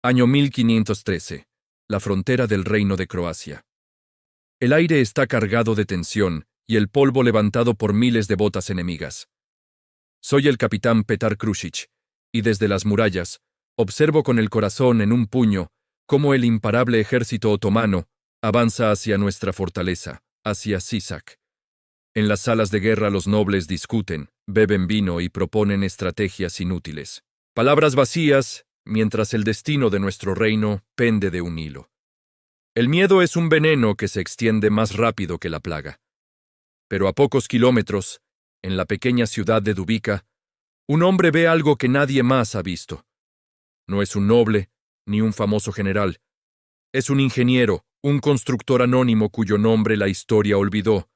Año 1513. La frontera del reino de Croacia. El aire está cargado de tensión y el polvo levantado por miles de botas enemigas. Soy el capitán Petar Krušić, y desde las murallas, observo con el corazón en un puño cómo el imparable ejército otomano avanza hacia nuestra fortaleza, hacia Sisak. En las salas de guerra los nobles discuten, beben vino y proponen estrategias inútiles. Palabras vacías, mientras el destino de nuestro reino pende de un hilo. El miedo es un veneno que se extiende más rápido que la plaga. Pero a pocos kilómetros, en la pequeña ciudad de Dubica, un hombre ve algo que nadie más ha visto. No es un noble, ni un famoso general. Es un ingeniero, un constructor anónimo cuyo nombre la historia olvidó,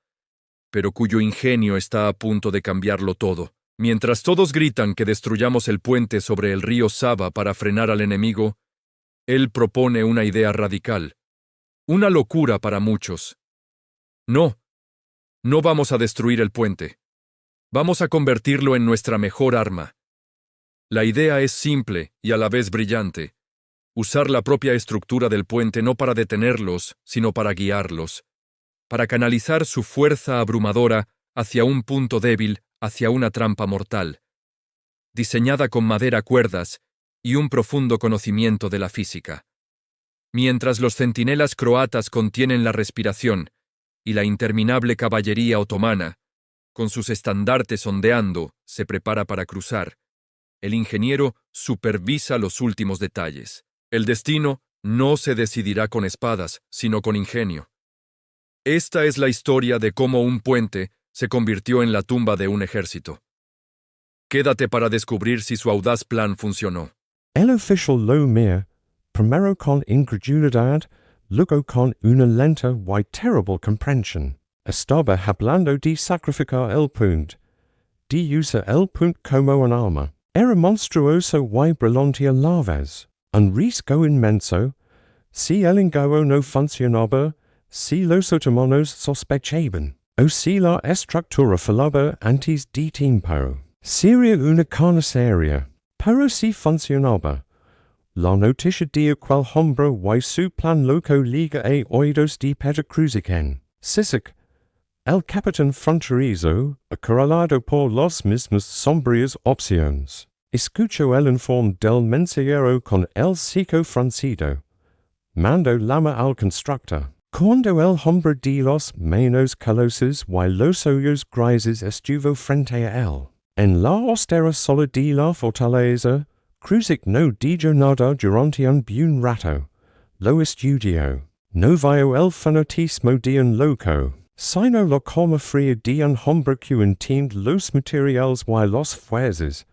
pero cuyo ingenio está a punto de cambiarlo todo. Mientras todos gritan que destruyamos el puente sobre el río Sava para frenar al enemigo, él propone una idea radical. Una locura para muchos. No vamos a destruir el puente. Vamos a convertirlo en nuestra mejor arma. La idea es simple y a la vez brillante. Usar la propia estructura del puente no para detenerlos, sino para guiarlos. Para canalizar su fuerza abrumadora hacia un punto débil, hacia una trampa mortal. Diseñada con madera, cuerdas y un profundo conocimiento de la física. Mientras los centinelas croatas contienen la respiración y la interminable caballería otomana, con sus estandartes ondeando, se prepara para cruzar, el ingeniero supervisa los últimos detalles. El destino no se decidirá con espadas, sino con ingenio. Esta es la historia de cómo un puente se convirtió en la tumba de un ejército. Quédate para descubrir si su audaz plan funcionó. El oficial lo mira, primero con incredulidad, luego con una lenta y terrible comprensión. Estaba hablando de sacrificar el puente, de usar el puente como un arma. Era monstruoso y brillante a la vez, un riesgo inmenso. Si el engaño no funcionaba, si los otomanos sospechaban, o si la estructura fallaba antes de tiempo, sería una carnicería. Pero si funcionaba, la noticia de aquel hombre y su plan loco liga a oídos de Petar Krušić. Sisak, el capitán fronterizo, acorralado por las mismas sombrías opciones, escuchó el informe del mensajero con el seco fruncido. Mandó llamar al constructor. Cuando el hombre de los manos calosos y los ojos grises estuvo frente a él, en la austera sola de la fortaleza, Krušić no dijo nada durante un buen rato. Lo estudió. No vio el fanatismo de un loco, sino la calma fría de un hombre que entiende los materiales y las fuerzas.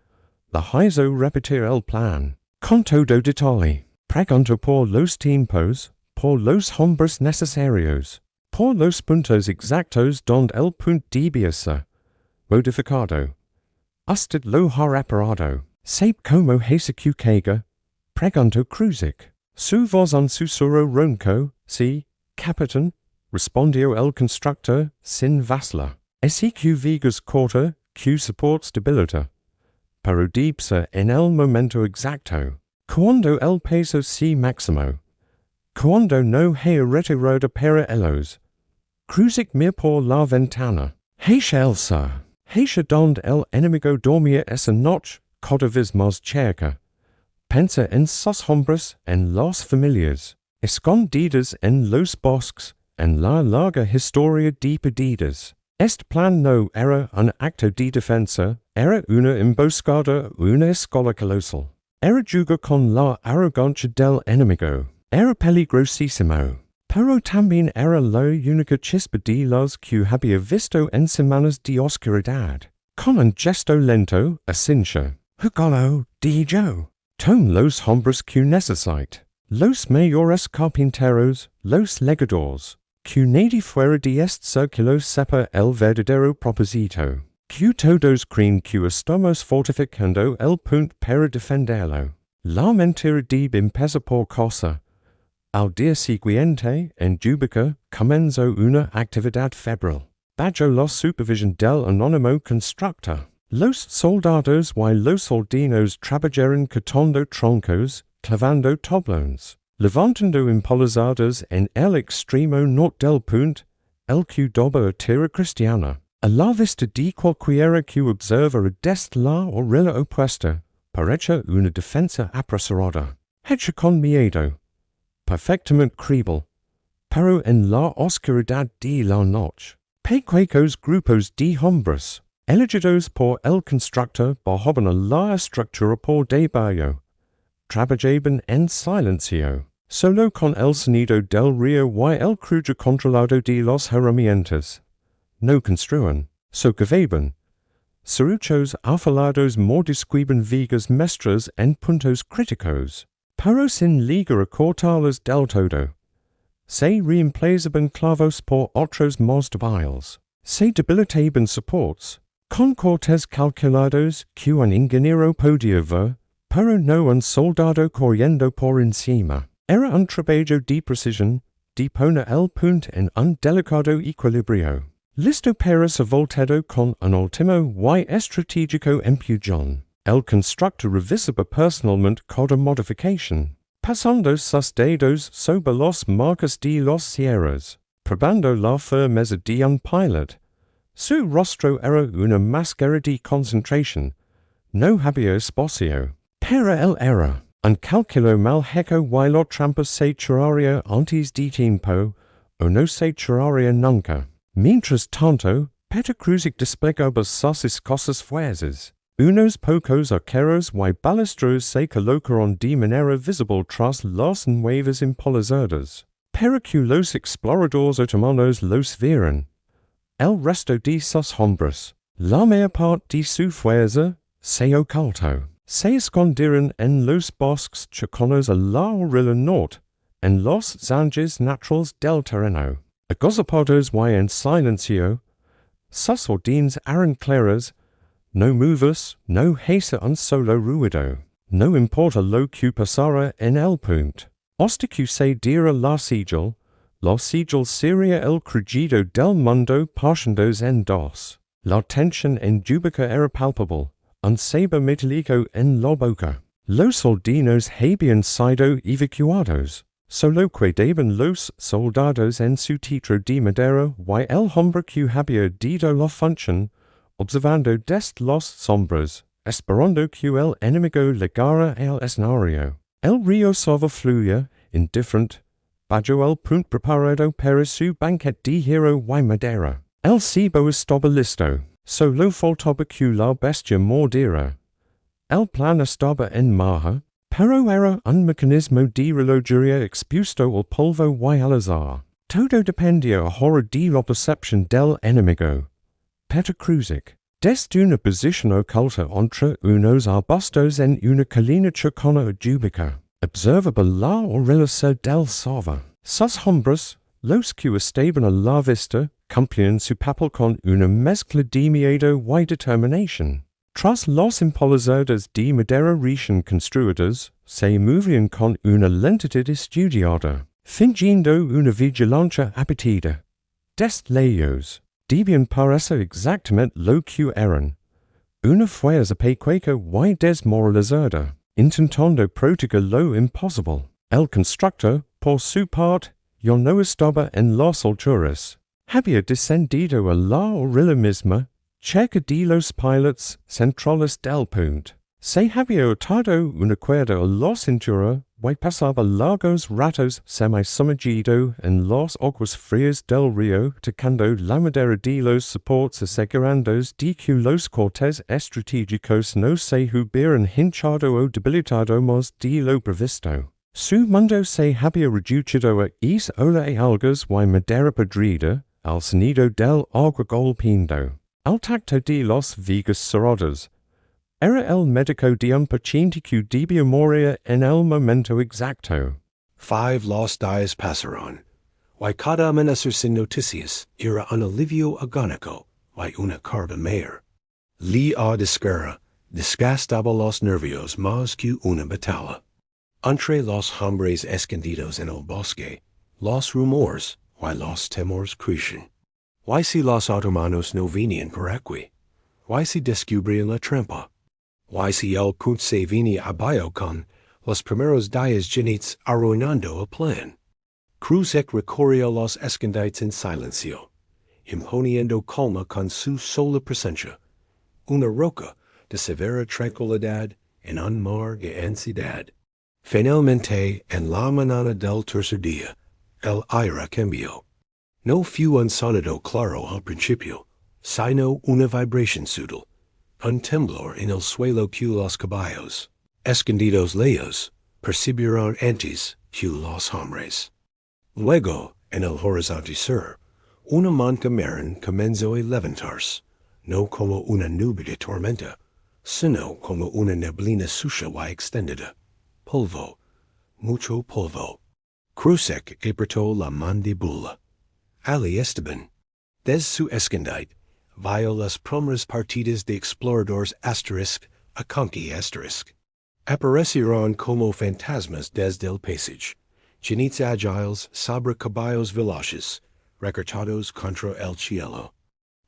La hizo repetir el plan. Con todo detalle. Preguntó por los tiempos, por los hombres necesarios, por los puntos exactos donde el punto debía ser modificado. Usted lo ha reparado. ¿Sabe cómo se equivoca? Preguntó Krušić. Su voz un susurro ronco, sí, capitán, respondió el constructor, sin vacilar. Q vigas corta, Q supports debilita. Pero dipsa en el momento exacto. Cuando el peso si máximo. Cuando no hay retirada para ellos. Krušić mira por la ventana. Hacia el sur. Hacia donde el enemigo dormía esa noche, cada vez más cerca. Pensa en sus hombres, en las familias, escondidas en los bosques, en la larga historia de perdidas. Este plan no era un acto de defensa, era una emboscada, una escuela colosal. Era jugar con la arrogancia del enemigo. Era peligrosísimo. Pero también era la única chispa de los que había visto en semanas de oscuridad. Con un gesto lento, asincha. Jugalo, dijo. Ton los hombres que necesite. Los mayores carpinteros, los legadores. Que nadie fuera de este círculo sepa el verdadero propósito. Que todos creen que estamos fortificando el punto para defenderlo. La mentira de empezó por cosa. Al día siguiente, en Dubica, comenzó una actividad febril. Bajo la supervisión del anónimo constructor. Los soldados y los soldados trabajaron cortando troncos, clavando tablones, levantando impolosadas en el extremo norte del puente, el que doba a tierra cristiana. A la vista de cualquiera que observa dest la orilla opuesta, parecía una defensa apresurada, hecha con miedo, perfectamente creíble, pero en la oscuridad de la noche. Pequeños grupos de hombres, elegidos por el constructor bajaban a la estructura por debajo, trabajaban en silencio, solo con el sonido del río y el crudo controlado de las herramientas. No construan, socavaban, serruchos afilados mordisquiban vigas mestras en puntos críticos, pero sin liga a cortarlas del todo. Se reemplazaban clavos por otros más débiles, se debilitaban supports, con cortes calculados que un ingeniero podía ver, pero no un soldado corriendo por encima. Era un trabajo de precisión, de poner el punto en un delicado equilibrio. Listo para ser volteado con un último y estratégico empujón. El constructor revisaba personalmente cada modificación, pasando sus dedos sobre los marcas de los sierras, probando la firmeza de un pilot. Su rostro era una máscara de concentración, no había espacio. Pero él era un cálculo mal hecho y la trampa se cerraría antes de tiempo, o no se cerraría nunca. Mientras tanto, Peter Cruzic desplegaba sus escasas fuerzas. Unos pocos arqueros y balastros se colocaron de manera visible tras las nuevas impolosadas, pero que los exploradores otomanos los vieron. El resto de sus hombres, la mayor parte de su fuerza, se ocultó. Se escondieron en los bosques cercanos a la orilla norte, en los zanjes naturales del terreno. Agazapados y en silencio, sus órdenes eran claras: no movas, no hacer un solo ruido, no importa lo que pasara en el punto. Hasta que se diera la sigil sería el crecido del mundo partiéndose en dos. La tensión en Dubica era palpable, un saber metálico en la boca. Los soldados habían sido evacuados. Solo quedaban los soldados en su teatro de madera y el hombre que había dado la función, observando desde las sombras, esperando que el enemigo llegara al escenario. El río Sava fluía, indifferente, bajo el punto preparado para su banquete de hierro y madera. El cebo estaba listo, solo faltaba que la bestia mordiera. El plan estaba en marcha, pero era un mecanismo de relojería expuesto al polvo y al azar. Todo dependía ahora de la percepción del enemigo. Peter Cruzic, desde una posición oculta entre unos arbustos en una colina cercana a Dubica, observaba la orilla del Sava. Sus hombres, los que estaban a la vista, cumplían su papel con una mezcla de miedo y determinación. Tras las impolosadas de madera recién construidas, se movían con una lentitud estudiada, fingiendo una vigilancia apetida. Desde ellos, debían parecer exactamente lo que eran: una fuerza pequeña y desmoralizada, intentando proteger lo imposible. El constructor, por su parte, ya no estaba en las alturas. Había descendido a la orilla misma, cerca de los pilots centrales del punto. Se había atado una cuerda a la cintura y pasaba largos ratos semi-sumergido en las aguas frías del río, tocando la madera de los soportes, asegurándose de que los cortes estratégicos no se hubieran hinchado o debilitado más de lo previsto. Su mundo se había reducido a isla y algas y madera podrida, al sonido del agua golpeando, al tacto de las vigas cerradas. Era el médico de un paciente que debía morir en el momento exacto. 5 los días pasaron, y cada amanecer sin noticias era un alivio agónico y una carga mayor. La descarga desgastaba los nervios más que una batalla. Entre los hombres escondidos en el bosque, los rumores y los temores crecían. ¿Y si los otomanos no venían por aquí? ¿Y si descubrían la trampa? ¿Y si el punto se venía abajo con los primeros días gentes arruinando el plan. Cruzek recorrió los escondites en silencio, imponiendo calma con su sola presencia, una roca de severa tranquilidad en un mar de ansiedad. Finalmente, en la mañana del tercer día, el aire cambió. No fue un sonido claro al principio, sino una vibración sutil, un temblor en el suelo que los caballos, escondidos lejos, percibieron antes que los hombres. Luego, en el horizonte sur, una mancha marrón comenzó a levantarse, no como una nube de tormenta, sino como una neblina sucia y extendida. Polvo, mucho polvo. Cruzek apretó la mandíbula. Ali Esteban, desde su escondite, vio las primeras partidas de exploradores a conqui aparecieron como fantasmas desde el paisage, genites ágiles sobre caballos veloces, recortados contra el cielo.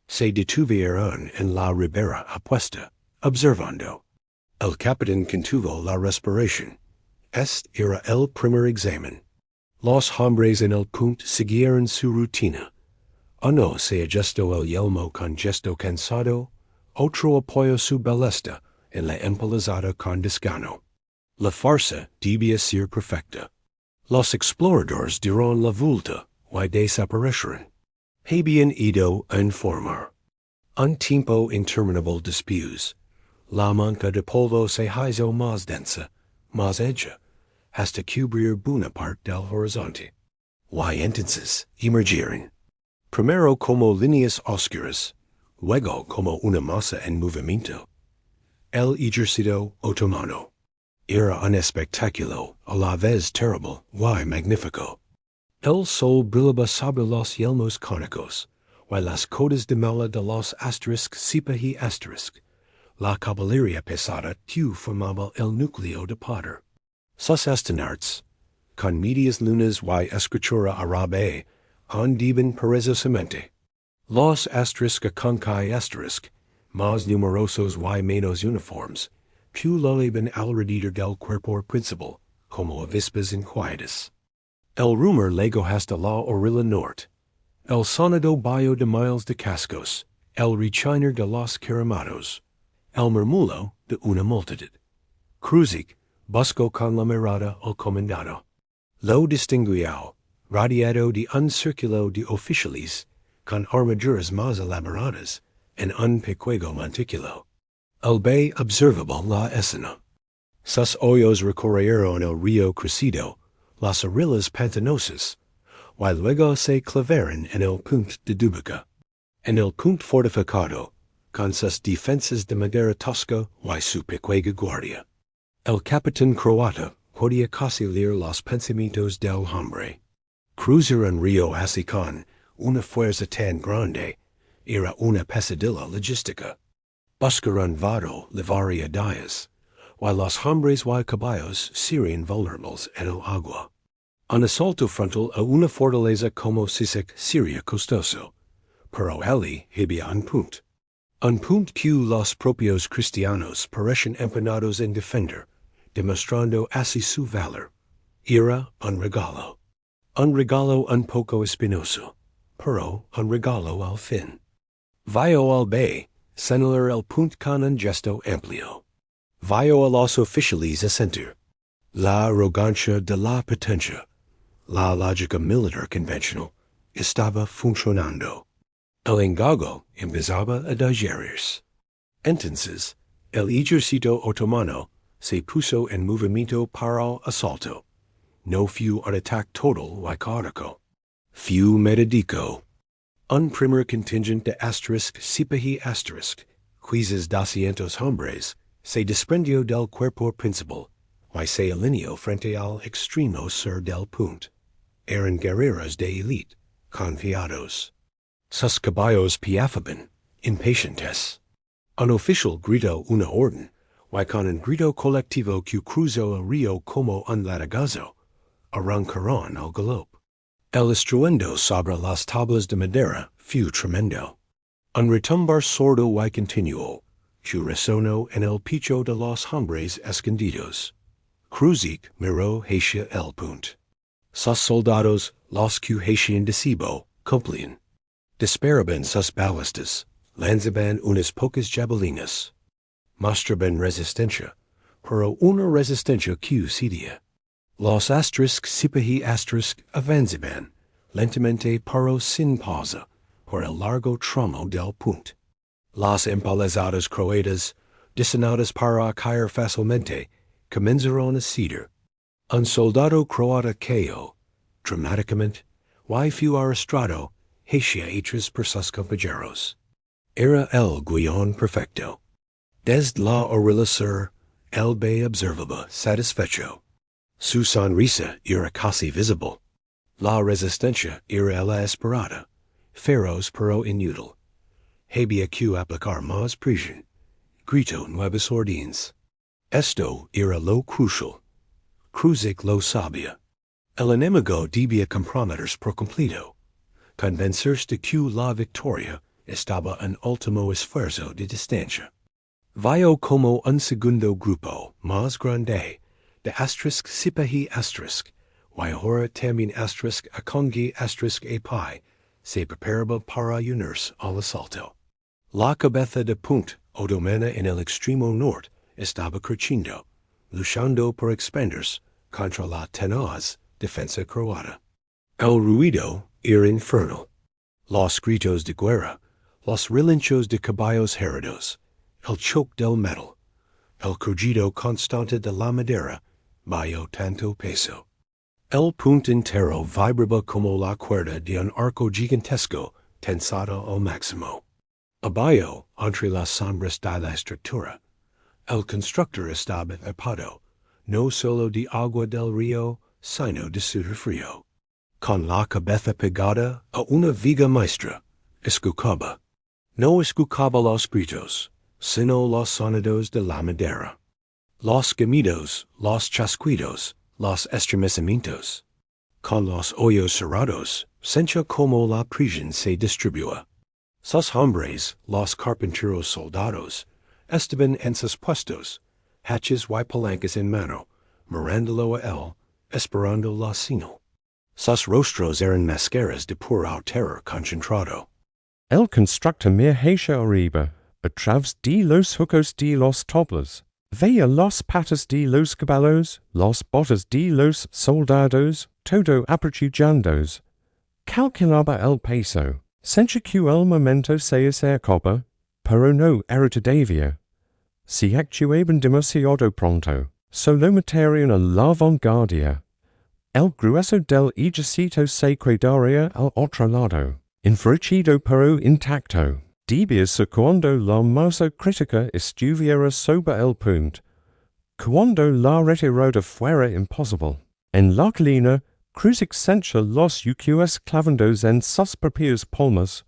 Se detuvieron en la ribera opuesta, observando. El capitán contuvo la respiración. Este era el primer examen. Los hombres en el punto siguieron su rutina. Uno se ajustó el yelmo con gesto cansado, otro apoyó su ballesta en la empalizada con desgano. La farsa debía ser perfecta. Los exploradores dieron la vuelta y desaparecieron. Habían ido a informar. Un tiempo interminable después, la mancha de polvo se hizo más densa, más hecha, hasta cubrir buena parte del horizonte. Y entonces emergieron. Primero como líneas oscuras, luego como una masa en movimiento. El Ejército Otomano. Era un espectáculo a la vez terrible y magnífico. El sol brillaba sobre los yelmos cónicos, y las cotas de mela de los sipahi *. La caballería pesada formaba el núcleo de poder. Sus estandartes, con medias lunas y escritura árabe, andaban perezosamente. Los conqui más numerosos y menos uniformes, pululaban alrededor del cuerpo principal, como avispas inquietas. El rumor llegó hasta la orilla norte. El sonido bayo de miles de cascos, el rechinar de los caramados, el murmullo de una multitud. Cruzek buscó con la mirada al comandado. Lo distinguió, rodeado de un círculo de oficiales, con armaduras más elaboradas, en un pequeño montículo. El bay observaba la escena. Sus ojos recorrieron el río crecido, las orillas pantanosas, y luego se clavaron en el puente de Dubica. En el punto fortificado, con sus defensas de madera tosca y su pequeña guardia. El capitán Croata podía casi leer los pensamientos del hombre. Cruzar un río así con una fuerza tan grande era una pesadilla logística. Buscar un vado llevaría días, y los hombres y caballos serían vulnerables en el agua. Un asalto frontal a una fortaleza como Sisek sería costoso, pero allí había un punto. Un punto que los propios cristianos parecen empeñados en defender, demostrando así su valor. Era un regalo. Un regalo un poco espinoso, pero un regalo al fin. Vio al bay, señalar el punto con un gesto amplio. Vio a los oficiales asentir. La arrogancia de la potencia, la lógica militar convencional, estaba funcionando. El engaño empezaba a digerirse. Entonces, el Ejército Otomano se puso en movimiento para el asalto. No fue un ataque total y caótico. Fue medido. Un primer contingent de sipahi quizás 200 hombres, se desprendió del cuerpo principal, y se alineó frente al extremo sur del punto. Eran guerreros de élite, confiados. Sus caballos piafaban, impatientes. Un oficial gritó una orden, y con un grito colectivo que cruzó el río como un latigazo, arrancaron al galope. El estruendo sobre las tablas de madera fue tremendo. Un retumbar sordo y continuo, que resonó en el pecho de los hombres escondidos. Cruzic miro hatia el punt. Sus soldados los que haitian decebo, cumplían. Disparaban sus ballistas, lanzaban unas pocas jabalinas. Mostraban resistencia, pero una resistencia que cedia. Los sipahi avanzaban, lentamente pero sin pausa, por el largo tramo del punt. Las empalizadas croatas, destinadas para caer fácilmente, comenzaron a ceder. Un soldado croata cayó, dramáticamente, y fue arrastrado hacia atrás por sus compañeros. Era el guion perfecto. Desde la orilla sur, el ve observaba satisfecho. Su sonrisa era casi visible. La resistencia era la esperada, feroz pero inútil. Había que aplicar más presión. Gritó nuevas órdenes. Esto era lo crucial. Cruzic lo sabía. El enemigo debía comprometerse por completo. Convencerse de que la victoria estaba en último esfuerzo de distancia. Vio como un segundo grupo más grande de sipahi y ahora también akongi epai se preparaba para unirse al asalto. La cabeza de punt otomana en el extremo norte estaba creciendo, luchando por expandirse contra la tenaz defensa croata. El ruido era infernal. Los gritos de guerra, los relinchos de caballos heridos, el choque del metal, el crujido constante de la madera, vio tanto peso. El punto entero vibraba como la cuerda de un arco gigantesco tensado al máximo. Abajo, entre las sombras de la estructura, el constructor estaba equipado, no solo de agua del río, sino de sudor frío. Con la cabeza pegada a una viga maestra, escuchaba. No escuchaba los gritos, sino los sonidos de la madera. Los gemidos, los chasquidos, los estremecimientos. Con los ojos cerrados, sentía como la prisión se distribuía. Sus hombres, los carpinteros soldados, estaban en sus puestos, haches y palancas en mano, mirándolo a él, esperando la señal. Sus rostros eran máscaras de puro terror concentrado. El constructor mir hacia arriba, a través de los huecos de los tablas, veía las patas de los caballos, las botas de los soldados, todo aperturandos. Calculaba el peso, sentía que el momento se acercaba, pero no era todavía. Si actuaban demasiado pronto, solo matarían a la vanguardia. El grueso del ejército se quedaría al otro lado, enfurecido pero intacto. Debía cuando la masa crítica estuviera sobre el punto, cuando la retirada fuera imposible. En la colina, Cruzic sentía los yucos clavandos en sus propias palmas.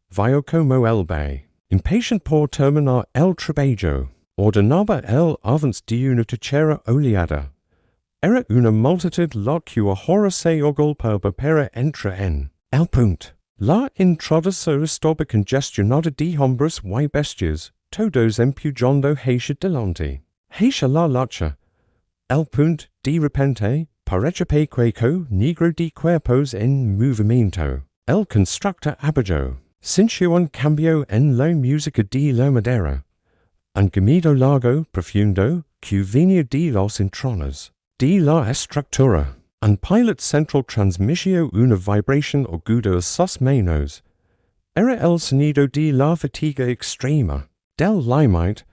Vio como el bay, impatient por terminar el trabajo, ordenaba el avance de una tercera oleada. Era una multitud la que ahora se agolpaba para entrar en el punto. La entrada se estaba congestionada de hombres y bestias, todos empujando hacia delante. Hacia la lucha. El punto, de repente, parecía pequeño negro de cuerpos en movimiento. El constructor abajo, sintió un cambio en la música de la madera. Un gemido largo, profundo, que venía de los entrañas de la estructura. Un pilot central transmitió una vibración aguda a sus manos. Era el sonido de la fatiga extrema. Del límite,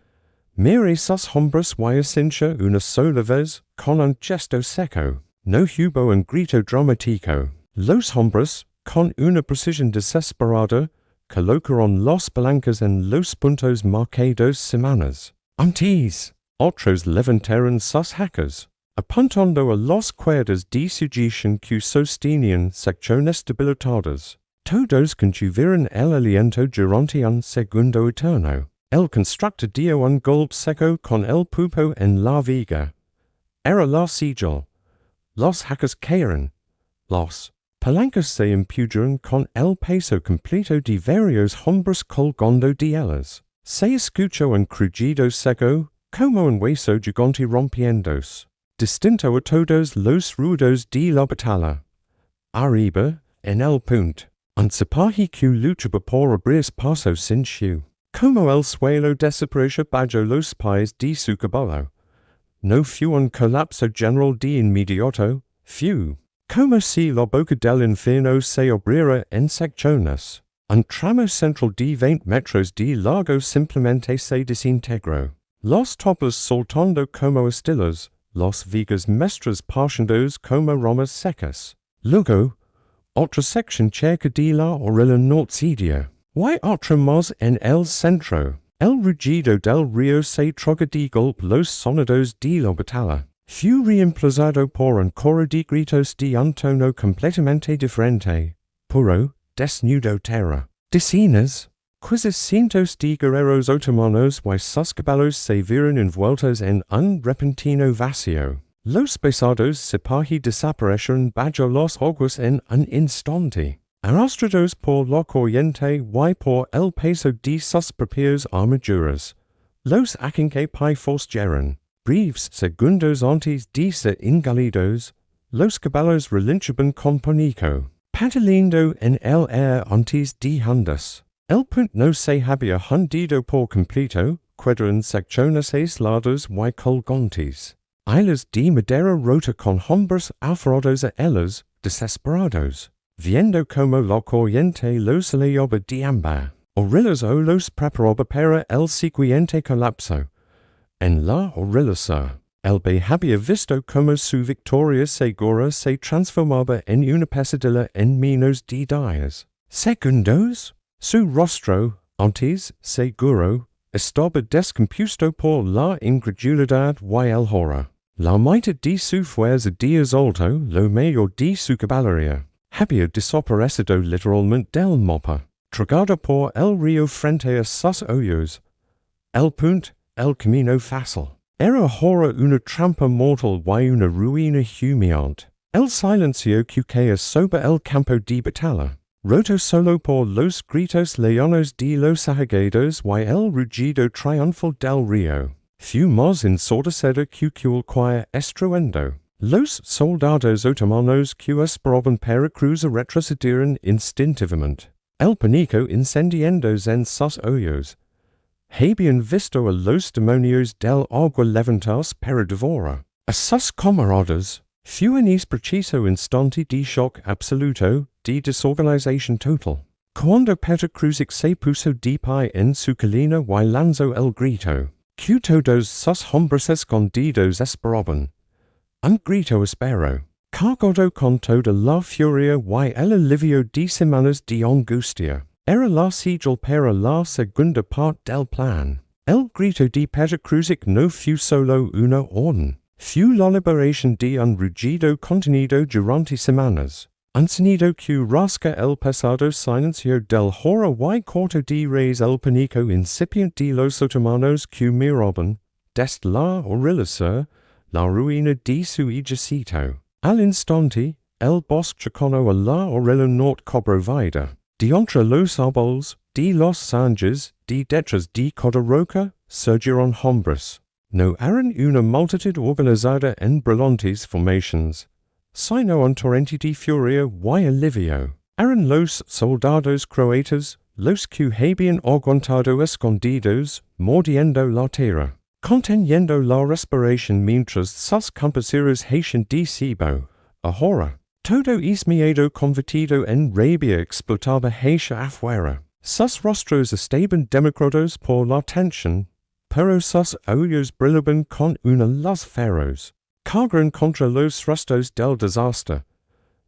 miré sus hombres y sintió una sola vez con un gesto seco. No hubo un grito dramático. Los hombres, con una precisión desesperada, colocaron las palancas en los puntos marcados semanas antes. Otros levantaron sus hacas, apuntando a las cuerdas de sujeción que sostenían secciones debilitadas. Todos contuvieron el aliento durante un segundo eterno. El constructor dio un golpe seco con el pupo en la viga. Era la sigil. Los hacas cayeron. Las palancas se impugieron con el peso completo de varios hombres colgando de ellas. Se escuchó un crujido seco, como un hueso gigante rompiéndose. distinto a todos los rudos de la batalla. Arriba, en el punto. Un sipahi que luchaba por abrir paso sin su. Como el suelo desapareció bajo los pies de su caballo. No fue un colapso general de inmediato, fue. Como si la boca del infierno se abriera en secciones. Un tramo central de 20 metros de largo simplemente se desintegró. Los topos soltando como astillas, las vigas mestras partiendo como ramas secas. Luego, otra sección cerca de la orilla norte. Y otra más en el centro. El rugido del río se troca de golpe los sonidos de la batalla. Fue reemplazado por un coro de gritos de un tono completamente diferente. Puro, desnudo terra. Decenas, quizás cientos de guerreros otomanos y sus caballos se vieron envueltos en un repentino vacío. Los pesados sipahi desaparecieron bajo las aguas en un instante, arrastrados por la corriente y por el peso de sus propias armaduras. Los aquincapay forcejeron, breves segundos antes de ser engolidos, los caballos relinchaban con pánico, pataleando en el aire antes de hundirse. El punto no se había hundido por completo, quedaron secciones aisladas y colgantes. Islas de madera rota con hombres aferrados a ellas, desesperados, viendo como la corriente los llevaba de ambas orillas o los preparaba para el siguiente colapso. En la orilla sur, el B había visto como su victoria segura se transformaba en una pesadilla en menos de 10 segundos. Su rostro, antes seguro, estaba descompuesto por la incredulidad y el horror. La mitad de su fuerza de asalto, lo mayor de su caballería, había desaparecido literalmente del mapa, tragado por el río frente a sus ojos. El punto, el camino fácil. Era ahora una trampa mortal y una ruina humillante. El silencio que caía sobre el campo de batalla, roto solo por los gritos leones de los ahigados y el rugido triunfal del río. Fue más ensordecedor que cualquier estruendo. Los soldados otomanos que esperaban para cruzar retrocedieron instintivamente. El pánico incendiándose en sus ojos. Habían visto a los demonios del agua levantarse para devorar a sus camaradas. Fue en ese preciso instante de shock absoluto, de desorganización total, cuando Peter Cruzik se puso de pie en su colina y lanzó el grito que todos sus hombres escondidos esperaban. Un grito áspero, cargado con toda la furia y el alivio de semanas de angustia. Era la señal para la segunda parte del plan. El grito de Peter Cruzik no fue solo una orden. Fue la liberación de un rugido contenido durante semanas. Un sonido que rasca el pesado silencio del horror y corta de raíz el pánico incipiente de los otomanos que miraban, desde la orilla sur, la ruina de su ejército. Al instante, el bosque cercano a la orilla norte cobró vida. De entre los árboles, de los zanjes, de detrás de cada roca, surgieron hombres. No eran una multitud organizada en brillantes formations, sino un torrente de furia y alivio. Eran los soldados croatas, los que habían aguantado escondidos, mordiendo la tierra, conteniendo la respiración mientras sus compañeros hacían de cebo. Ahora, todo es miedo convertido en rabia explotaba hacia afuera. Sus rostros estaban demacrados por la tensión, pero sus ojos brillaban con una luz feroz. Cargaron contra los restos del desastre.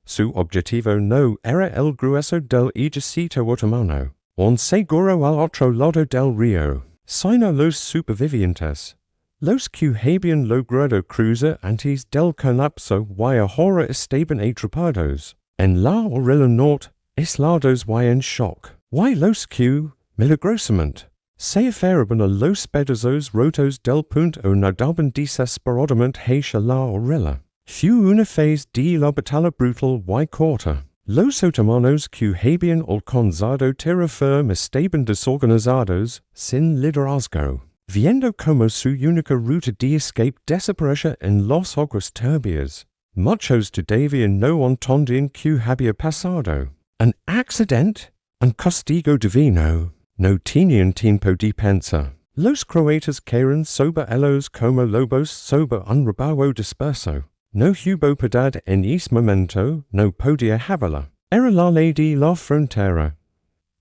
Su objetivo no era el grueso del ejército otomano, un seguro al otro lado del río, sino los supervivientes. Los que habían logrado cruzar antes del colapso y ahora estaban atrapados en la orilla norte, aislados y en shock. Y los que, milagrosamente, se aferraban a los pedazos rotos del punto o nadaban desesperadamente hacia la orilla. Fue una fase de la batalla brutal y corta. Los otomanos que habían alcanzado tierra firme estaban desorganizados, sin liderazgo. viendo como su única ruta de escape desaparece en los ojos turbios. Muchos todavía no entienden que había pasado. An accident? Un castigo divino. No tenían tiempo de pensar. Los croatas cayeron sobre ellos como lobos sobre un rebaño disperso. No hubo piedad en ese momento, no podía haberla. Era la ley de la frontera.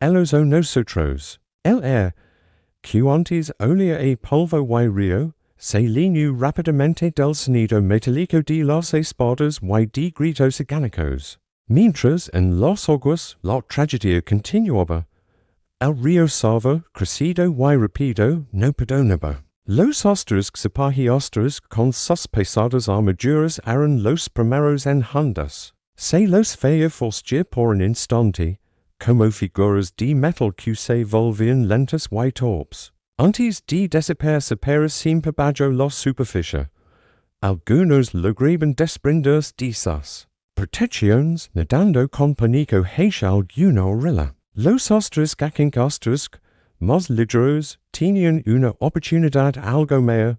Ellos o nosotros. El que antes olía a polvo y río, se liñó rápidamente del sonido metálico de las espadas y de gritos orgánicos. Mientras en los aguas la tragedia continuaba. El río salva, crecido y rápido, no perdonaba. Los asteriscos apagiostos con sus pesadas armaduras eran los primeros en hondas. Se los veía fostir por un instante, como figuras de metal que se volvían lentas y torpes. Antes de desaparecer siempre bajo la superficie. Algunos lograban desprenderse de sus protecciones, nadando con pánico hacia alguna orilla. Los asteriscos más ligeros tenían una oportunidad algo mayor,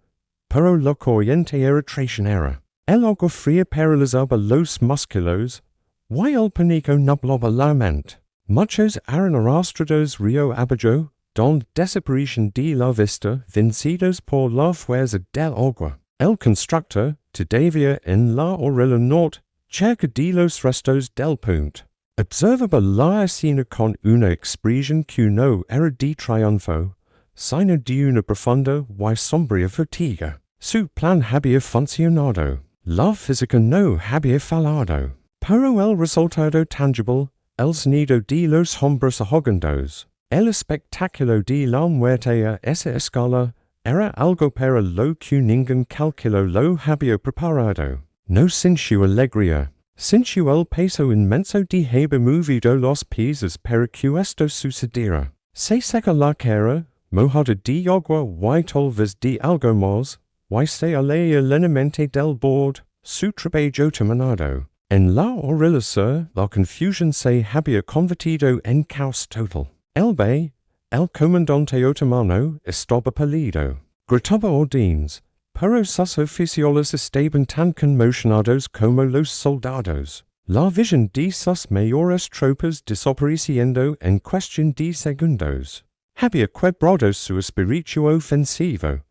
pero la corriente era traicionera. El agua fría paralizaba los músculos, y el pánico nublaba la mente. Muchos eran arrastrados río abajo, donde desaparecían de la vista, vencidos por la fuerza del agua. El constructor, todavía en la orilla norte, cerca de los restos del puente. Observaba la escena con una expresión que no era de triunfo, sino de una profunda y sombría fatiga. Su plan había funcionado. La física no había fallado. Pero el resultado tangible, el sonido de los hombres ahogados, el espectáculo de la muerte a esa escala, era algo para lo que ningún calculó lo había preparado. No sintió alegría. Sintió el peso inmenso de haber movido los pies para que esto sucediera. Se seca la cara, mojada de agua y tal vez de algo más, y se alea levemente del borde, su trabajo terminado. En la orilla sur, la confusión se había convertido en caos total. El comandante otomano, estaba pálido. Gritaba órdenes, pero sus oficiales estaban tan conmocionados como los soldados. La visión de sus mayores tropas desapareciendo en cuestión de segundos. Había quebrado su espíritu ofensivo.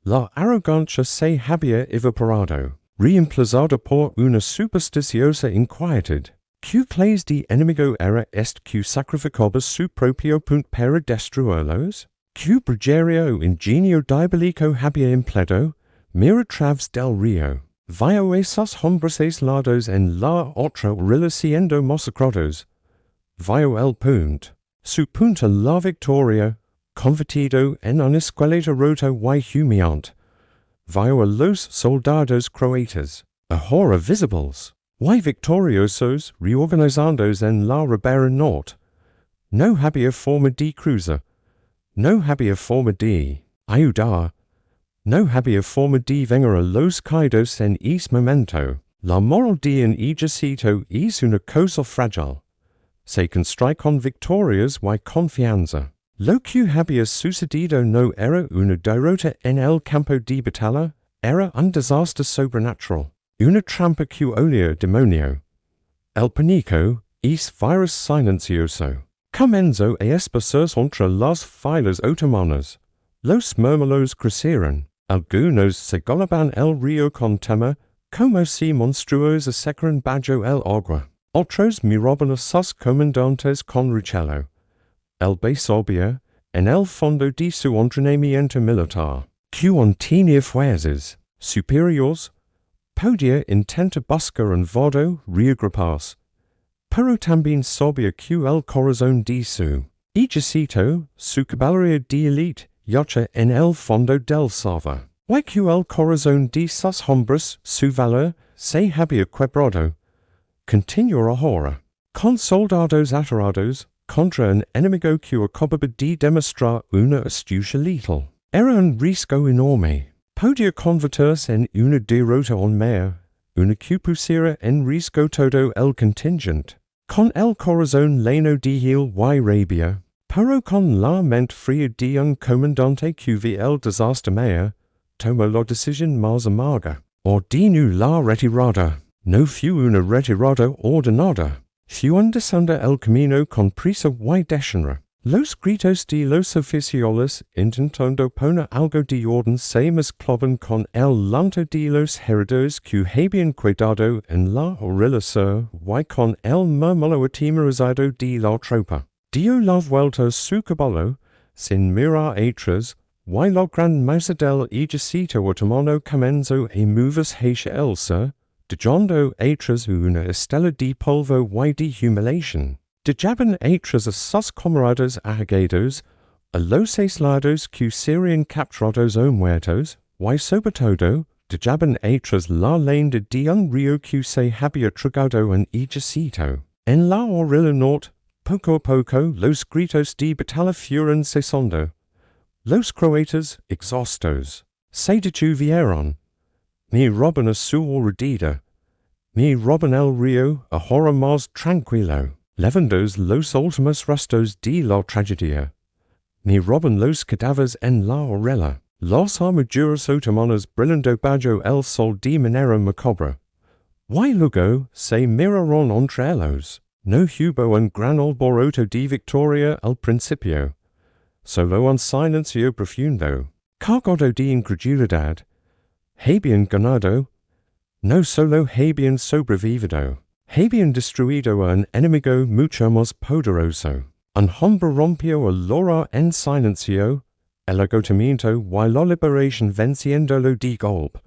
La arrogancia se había evaporado, reemplazada por una supersticiosa inquietud. ¿Qué clase de enemigo era este que sacrificaba su propio punto para destruirlos? ¿Qué brujería o ingenio diabólico había empleado? Mira a través del río. Vio esos hombres aislados en la otra orilla siendo masacrados. Vio el punto. Su punto la victoria, convertido en una escueleta rota y humillante. Vio a los soldados croatas, ahora visibles, y victoriosos, reorganizados en la ribera norte. No había forma de cruzar. No había forma de ayudar. No había forma de vengar a los caídos en ese momento. La moral de un ejército es una cosa frágil. Se construye con victorias y confianza. Lo que había sucedido no era una derrota en el campo de batalla, era un desastre sobrenatural. Una trampa que olía demonio. El pánico es virus silencioso. Comenzó a esparcirse entre las filas otomanas. Los murmullos crecieron. Algunos se golaban el río con temor, como si monstruos secaran bajo el agua. Otros miraban a sus comandantes con recelo. El sabía, en el fondo de su entrenamiento militar, que aún tenía fuerzas superiores, podía intentar buscar un vado reagruparse, pero también sabía que el corazón de su ejército, su caballería de élite, yace en el fondo del salva. Y que el corazón de sus hombres, su valor, se había quebrado. Continuó ahora, con soldados aterrados, contra un enemigo que acababa de demostrar una astucia letal. Era un riesgo enorme. Podía convertirse en una derrota en mayor, una que pusiera en riesgo todo el contingente. Con el corazón lleno de hiel y rabia, Pero con la mente fría de un comandante que el desastre mayor, tomó la decisión más amarga. Ordeno la retirada. No fue una retirada ordenada. Fue andando el camino con prisa y deshenra. Los gritos de los oficiales intentando poner algo de orden se mezclaban con el llanto de los heridos que habían quedado en la orilla sur y con el murmullo atemorizado de la tropa. Dio la vuelta a su caballo, sin mirar atrás, y la gran masa del Ejército Otomano comenzó a moverse hacia el sur, dejando atrás una estela de polvo y de humiliación. Dejaban atrás a sus camaradas allegados, a los aislados que serían capturados o muertos, y sobre todo, dejaban atrás la leyenda de un río que se había tragado en Ejército. En la orilla norte, poco a poco, los gritos de batalla fueron cesando. Los croatas, exhaustos, se detuvieron. Miraban a su alrededor. Miraban el río ahora más tranquilo, levandos los últimos restos de la tragedia. Miraban los cadáveres en la orilla. Las armaduras otomanas brillando bajo el sol de manera macabra. Y luego se miraron entre ellos. No hubo un gran alboroto de victoria al principio. Solo un silencio profundo, cargado de incredulidad. Habían ganado. No solo habían sobrevivido. Habían destruido a un enemigo mucho más poderoso. Un hombre rompió el loro en silencio, el agotamiento y la liberación venciéndolo de golpe.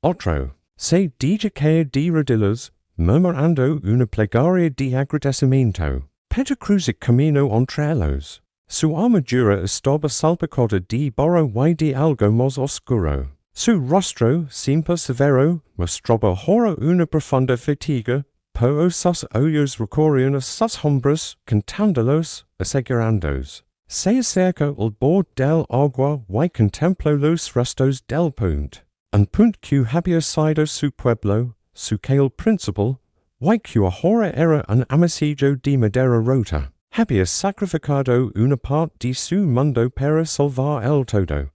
Otro se dedicaba de rodillas, murmurando una plegaria de agradecimiento. Pedro cruzó camino entre ellos. Su armadura estaba salpicada de barro y de algo más oscuro. Su rostro, siempre severo, mostraba ahora una profunda fatiga, pero sus ojos recorrían a sus hombros, cantándolos, asegurandos. Se acerca al borde del agua y contempló los restos del puente. Un puente que había sido su pueblo, su calle principal, y que ahora era un amasijo de madera rota. Había sacrificado una parte de su mundo para salvar el todo.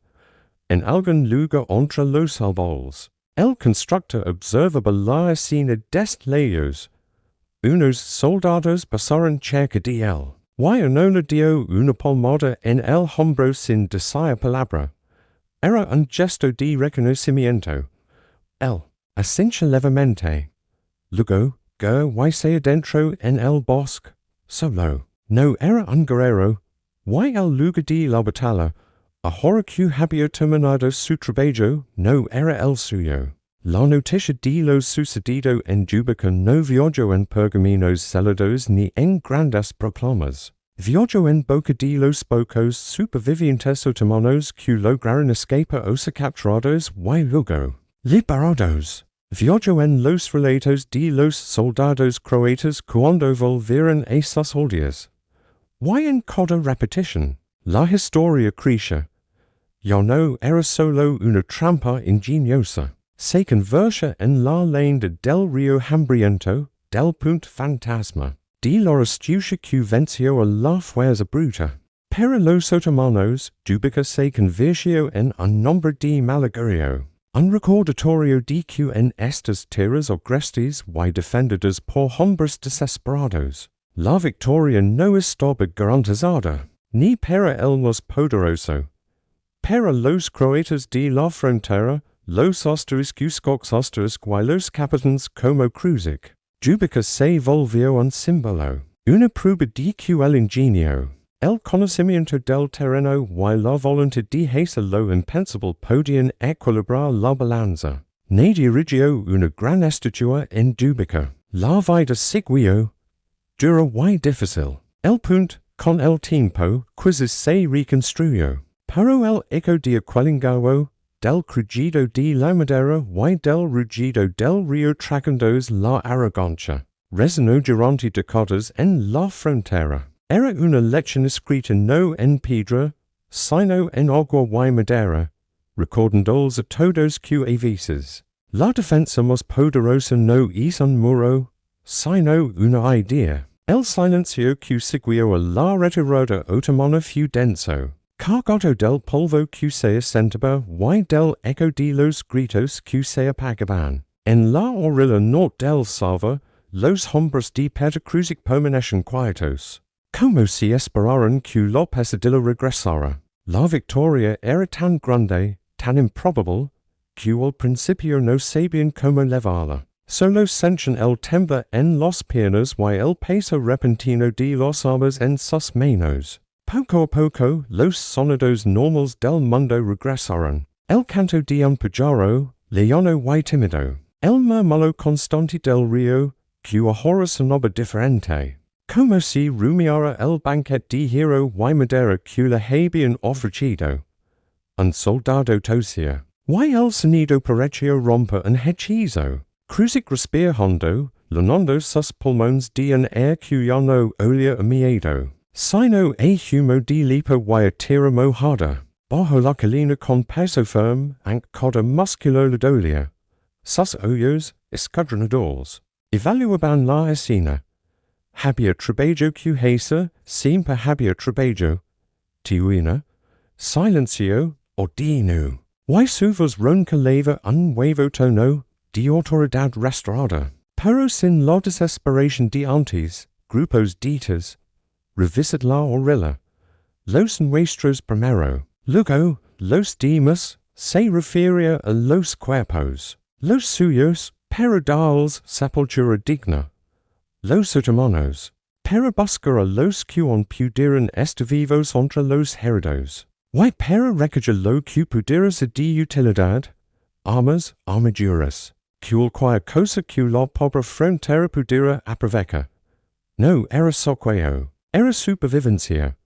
En algún lugar entre los árboles, el constructor observaba la escena desde lejos. Unos soldados pasaron cerca de él. Y uno le dio una palmada en el hombro sin decir palabra. Era un gesto de reconocimiento. Él asintió levemente. Luego, y se adentró en el bosque, solo. No era un guerrero, y el lugar de la batalla, ahora que había terminado su trabajo, no era el suyo. La noticia de lo sucedido en Dubica no viajó en pergaminos selados ni en grandes proclamas. Viajó en boca de los pocos supervivientes otomanos que lograron escapar o ser capturados y luego liberados. Viajó en los relatos de los soldados croatas cuando volvieron a sus aldeas. Y en cada repetición, la historia crece. Ya no era solo una trampa ingeniosa. Se convirtió en la leyenda del río hambriento, del punto fantasma, de la astucia que venció a la fuerza bruta. Para los otomanos, Dubica se convirtió en un nombre de malaugurio. Un recordatorio de que en estas tierras agrestes y defendidas por hombres desesperados, la victoria no estaba garantizada, ni para el más poderoso. Para los croatas de la frontera, los asteriscos y los capitanes como Kruzik, Dubica se volvió un símbolo, una prueba de que el ingenio, el conocimiento del terreno y la voluntad de hacerlo impensable podían equilibrar la balanza. Nadie erigió una gran estatua en Dubica. La vida siguió, dura y difícil. El punto, con el tiempo, quizás se reconstruyó. Pero el eco de aquel engaño, del crujido de la madera y del rugido del río tragándose la arrogancia, resonó durante décadas en la frontera. Era una lección escrita no en piedra, sino en agua y madera, recordándoles a todos que a veces la defensa más poderosa no es un muro, sino una idea. El silencio que seguió a la retirada otomana fu denso. Cargado del polvo que se asentaba y del eco de los gritos que se apagaban. En la orilla norte del salva, los hombres de Pedacruzic permanecen quietos. Como si esperaran que la pesadilla regresara. La victoria era tan grande, tan improbable, que al principio no sabían cómo levarla. Solo sentían el temblor en las piernas y el peso repentino de las armas en sus manos. Poco a poco, los sonidos normales del mundo regresaron. El canto de un pájaro, leono y tímido. El murmullo constante del río, que ahora sonaba diferente. Como si rumiara el banquete de hierro y madera que le habían ofrecido. Un soldado tosía. Y el sonido parecía romper un hechizo. Cruzic respira hondo, llenando sus pulmones de un aire que ya no olía a miedo. Sino a humo de lipa y a tierra mojada. Bajo la colina con paso firme, ancada musculo-ladolia. Sus ojos, escudriñadores, evaluaban la escena. Había trabajo que hacer, siempre había trabajo. Tiuina, silencio, ordino. Y su voz ronca leva un nuevo tono de autoridad restaurada. Pero sin la desesperación de antes, grupos ditas, revisit la orilla. Los nuestros primero. Luego, los demás, se refería a los cuerpos. Los suyos, pero darles sepultura digna. Los otomanos, para buscar a los que pudieran estar vivos entre los heridos. Y para recoger lo que pudiera ser de utilidad, armas, armaduras, cualquier cosa que la pobre frontera pudiera aprovechar. No era socorro, era supervivencia.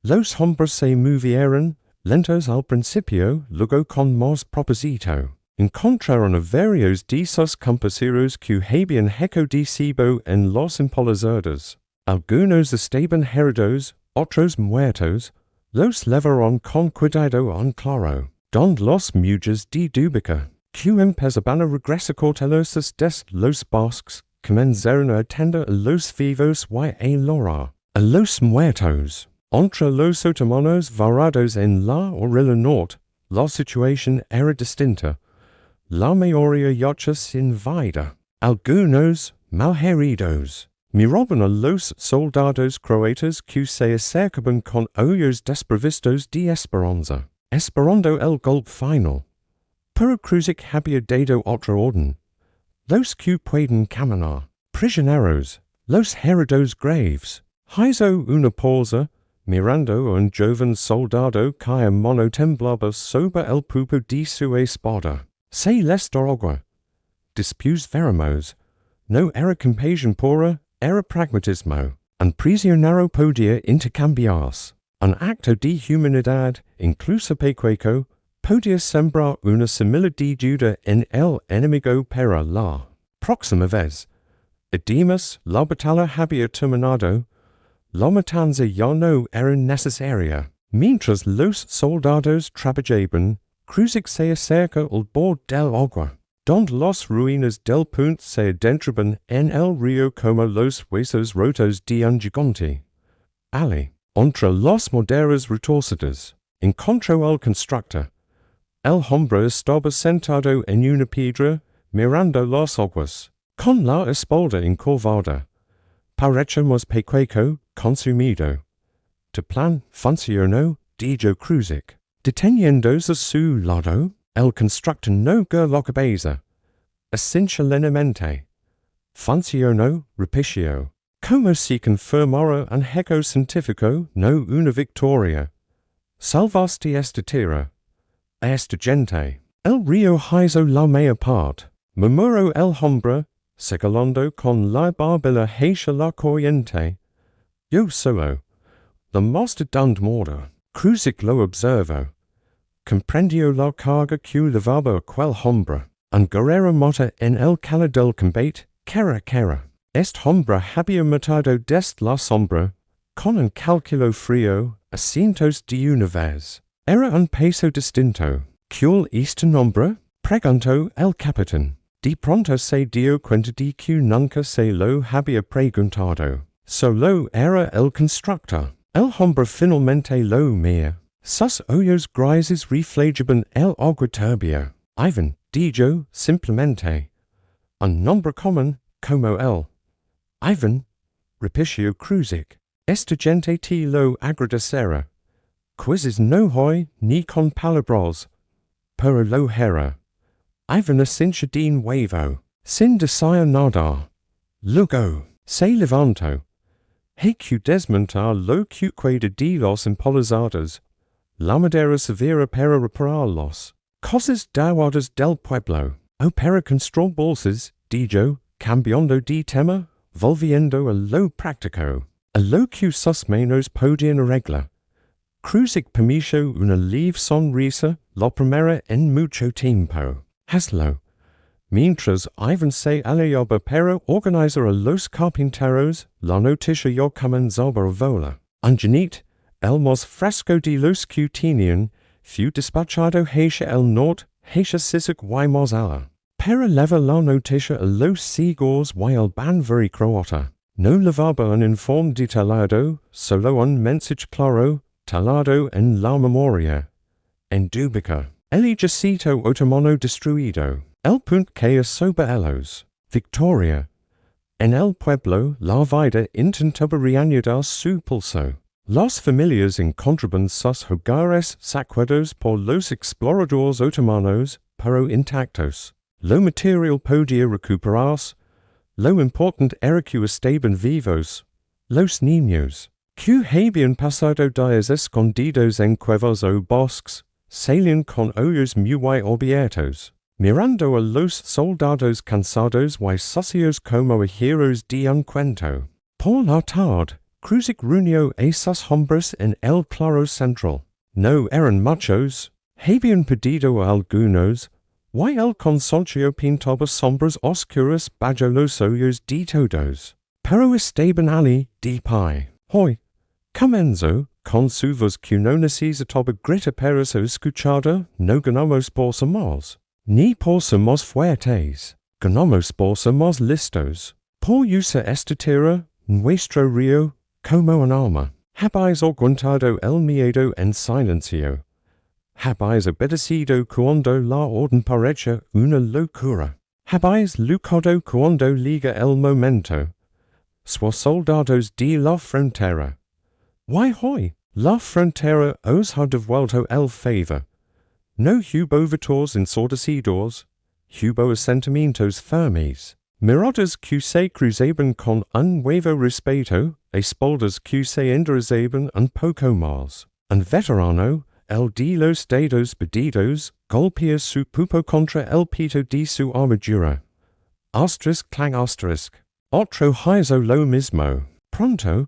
Los hombres se movieron, lentos al principio, luego con más propósito. Encontraron a varios de sus compañeros que habían hecho en los empolazados. Algunos estaban heridos, otros muertos. Los llevaron con cuidado en claro. Donde los muelles de Dubica, que empezaban a regresar cautelosos des los bosques, comenzaron a atender a los vivos y a llorar. A los muertos. Entre los otomanos varados en la orilla norte, la situación era distinta. La mayoría yacha sin vida. Algunos, malheridos, miraban a los soldados croatas que se acercaban con ojos desprovistos de esperanza, esperando el golpe final. Pero Cruzic había dado otra orden. Los que pueden caminar, prisioneros, los heridos graves. Hizo una pausa, mirando a un joven soldado que mono temblaba sobre el pupo de su espada. Se les agua. Después veremos. No era compasión pura, era pragmatismo. Un prisionero podía intercambiarse. Un acto de humanidad, incluso pequeño, podía sembrar una similitud en el enemigo para la próxima vez. Además, la batalla había terminado. La matanza ya no era necesaria. Mientras los soldados trabajaban, Cruzic se acerca al borde del agua, donde las ruinas del puente se adentraban en el río como los huesos rotos de un gigante. Ali, entre las maderas retorcidas, encontró al constructor. El hombre estaba sentado en una piedra, mirando las aguas, con la espalda encorvada. Parecía más pequeño, consumido. De plan funcionó, dijo Cruzic. Deteniéndose a su lado, el constructor no dio la cabeza. Asintió lentamente. Funcionó, repitió. Como si confirmara un hecho científico, no una victoria. Salvaste esta tierra. A esta gente. El río hizo la mayor parte. Murmuró el hombre, señalando con la barbilla hacia la corriente. Yo solo. La más de modo. Cruzic lo observó. Comprendió la carga que llevaba aquel hombre. Un guerrero mata en el calor del combate, cara a cara. Este hombre había matado desde la sombra, con un cálculo frío, a cientos de una vez. Era un peso distinto. ¿Cuál este nombre? Preguntó el capitán. De pronto se dio cuenta de que nunca se lo había preguntado. Solo era el constructor. El hombre finalmente lo mía. Sus ojos grises reflejaban el agua turbia. Ivan dijo simplemente. Un nombre común como él. Ivan, repició Cruzic. Esta gente te lo agradecerá. Quizzes no hoy ni con palabras, pero lo hera. Ivan asincha de nuevo. Sin desire nada. Luego, se levantó. He que desmontar lo que queda de los impolozados. La madera severa para repararlos. Cosas dawadas del pueblo. Opera construir bolsas, dijo, cambiando de tema, volviendo a lo práctico. A lo que sus manos podían arreglar. Cruzic permiso una leve sonrisa, la primera en mucho tiempo. Hazlo. Mientras Ivan se alejaba para organizar a los carpinteros, la noticia ya comenzaba a volar. Underneath, el más fresco de los que tenían, fue despachado hacia el norte, hacia Sisak y más allá. Para levar la noticia a los seagulls y el banveri croata. No levaba un informe detallado, solo un mensaje claro, talado en la memoria. En Dubica, el Ejército Otomano destruido. El puente que sobre ellos. Victoria. En el pueblo, la vida intentaba reanudar su pulso. Las familias encontraban sus hogares saqueados por los exploradores otomanos, pero intactos. Lo material podía recuperarse. Lo importante era que estaban vivos. Los niños. Que habían pasado días escondidos en cuevas o bosques, salían con ojos muy abiertos, mirando a los soldados cansados y sucios como a heroes de un cuento. Por la tarde, Cruzic reunió a sus hombres en el claro central. No eran muchos. Habían perdido a algunos, y el consorcio pintaba sombras oscuras bajo los ojos de todos. Pero estaban allí de pie. Hoy, comenzó, con su voz que no necesitaba gritar para ser escuchada, no ganamos por ser más, ni por ser más fuertes, ganamos por ser más listos. Por usar esta tierra, nuestro río, como un arma. Habéis aguantado el miedo en silencio. Habéis obedecido cuando la orden parecía una locura. Habéis luchado cuando liga el momento. Sois soldados de la frontera. Why hoy, la frontera os ha devuelto el favor. No hubo vetores ensordecidos, hubo asentamientos firmes. Miradas que se cruzaban con un nuevo respeto, espaldas que se enderezaban un poco más. Un veterano, el de los dedos perdidos, golpea su pupo contra el pito de su armadura. Asterisk clang asterisk. Otro hizo lo mismo. Pronto,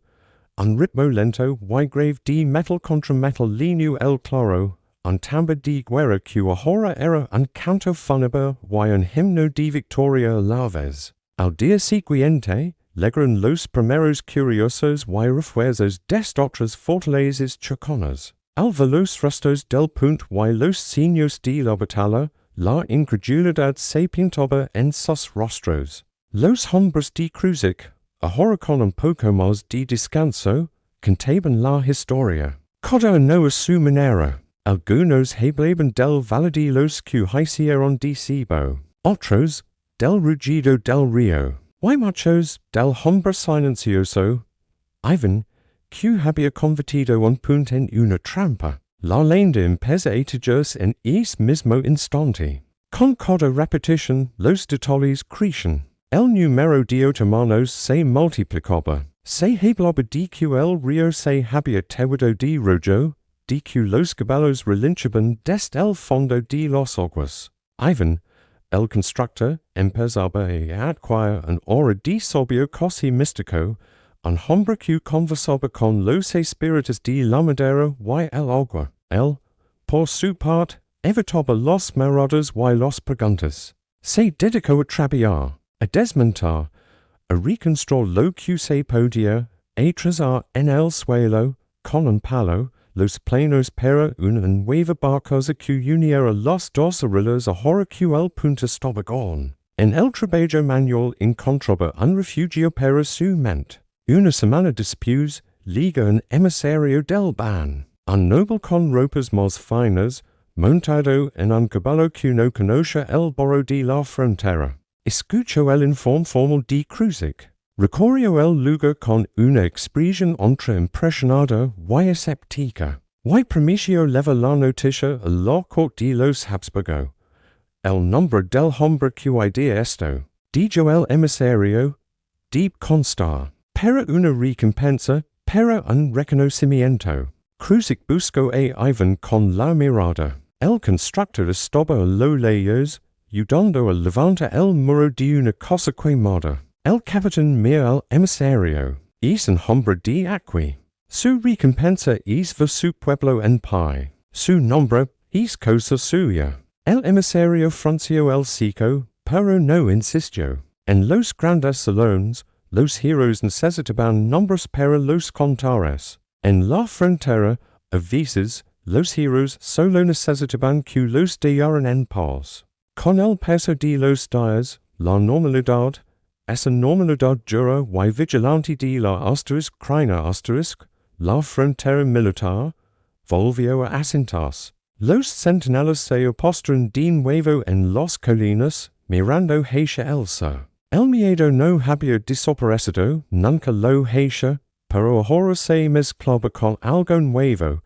un ritmo lento y grave de metal contra metal lineó el claro, un tambor de guerra que ahora era un canto fúnebre y un himno de victoria a la vez. Al día siguiente, llegaron los primeros curiosos y refuerzos de otras fortalezas choconas. Al ver los restos del puente y los signos de la batalla, la incredulidad se pintaba en sus rostros. Los hombres de Cruzic, ahora con un poco más de descanso, contaban la historia. Cada uno a su manera. Algunos hablaban del valle de los que hicieron de Cibo, otros del rugido del río, y muchos del hombre silencioso. Ivan, que había convertido un puente en una trampa. La leyenda empezó a tejerse en ese mismo instante. Con cada repetición, los detalles crecían. El número de otomanos se multiplicaba. Se hablaba de que el río se había tejido de rojo, de que los caballos relinchaban desde el fondo de las aguas. Ivan, el constructor, empezaba a adquirir un aura de sabio casi místico, un hombre que conversaba con los espíritus de la madera y el agua. Él, por su parte, evitaba los marauders y las preguntas. Se dedicó a trabajar, a desmontar, a reconstruir lo que se podía, a trazar en el suelo, con un palo, los planos para una nueva barcaza que uniera las dos orillas ahora que el punto estaba gone. En el trabajo manual encontraba un refugio para su mente. una semana después, liga un emisario del ban, un noble con ropas más finas, montado en un caballo que no conoce el borro de la frontera. Escucho el informe formal de Cruzic. Recorrió el lugar con una expresión entre impresionada y escéptica. Y promicio leva la noticia a la corte de los Habsburgo. El nombre del hombre que idea esto, dijo el emisario, deep constar, para una recompensa, para un reconocimiento. Cruzic buscó a Ivan con la mirada. El constructor estaba a lo lejos, ayudando a levantar el muro de una cosa quemada. El capitán mira al emisario. Es un hombre de aquí. Su recompensa es ver su pueblo en paz. Su nombre es cosa suya. El emisario frunció el ceño, pero no insistió. En los grandes salones, los heroes necesitaban nombres para los contares. En la frontera, a veces, los heroes solo necesitaban que los dejaran en paz. Con el paso de los días, la normalidad, esa normalidad dura y vigilante de la asterisk crina asterisk, la frontera militar, volvió a asentarse. Los centinelas se postran de nuevo en las colinas, mirando hacia el sur. El miedo no había desaparecido, nunca lo hacia, pero ahora se mezclaba con algo nuevo,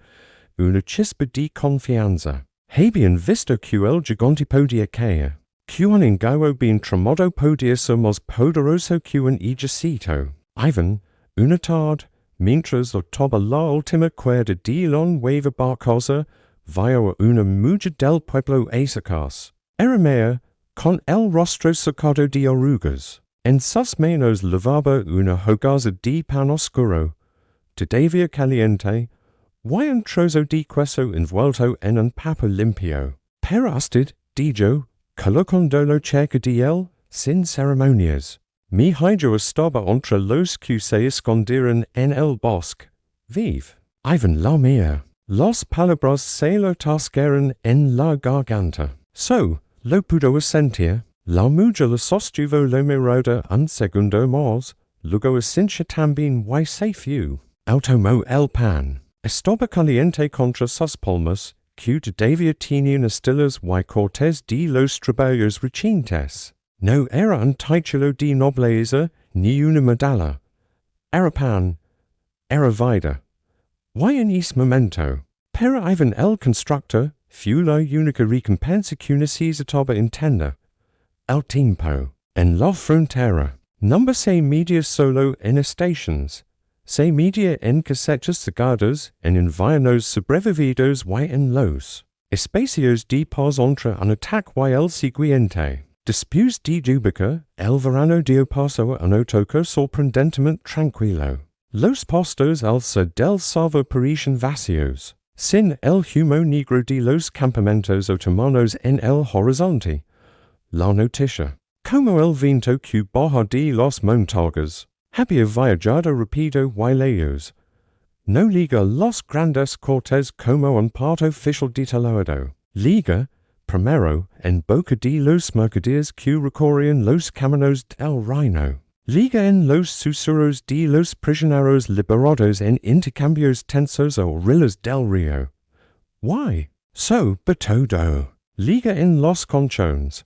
una chispa de confianza. Habían visto que el gigante podía caer, que un engaño bien tramado podía ser más poderoso que un ejército. Ivan, una tarde, mientras octava la última cuerda de la nueva barcaza, vio a una mujer del pueblo acercarse. Era con el rostro sacado de arrugas. En sus manos llevaba una hogaza de pan oscuro, todavía caliente, y un trozo de queso envuelto en un papel limpio. Pero usted, dijo, colocándolo cerca de él, sin ceremonias. Mi hijo estaba entre los que se escondieron en el bosque. Vive. Ivan la mía. Las palabras se lo tascaron en la garganta. So, lo pudo sentir. La mujer le sostuvo la mirada un segundo más, luego asintió también y se fue. Tomó el pan. Estaba caliente contra sus palmas, que todavía tenían estilas y cortes de los trabajos recientes. No era un título de nobleza, ni una medalla. Era pan. Era vida. Y en ese momento, para Ivan el constructor, fue la única recompensa que necesitaba entender. El tiempo. En la frontera. No se media solo en estaciones. Se media en casetas cegadas, en inviernos sobrevividos y en los espacios de paz entre un ataque y el siguiente. Después de Dubica, el verano dio paso a un otoño sorprendentemente tranquilo. Los postos al sur del Salvo parecían vacíos, sin el humo negro de los campamentos otomanos en el horizonte. La noticia, como el viento que baja de las montañas, había viajado rápido y lejos. No liga los grandes cortes como un parte oficial detallado. Liga, primero, en boca de los mercaderes que recorrían los caminos del reino. Liga en los susurros de los prisioneros liberados en intercambios tensos a orillas del río. Why? Sobre todo. Liga en los colchones.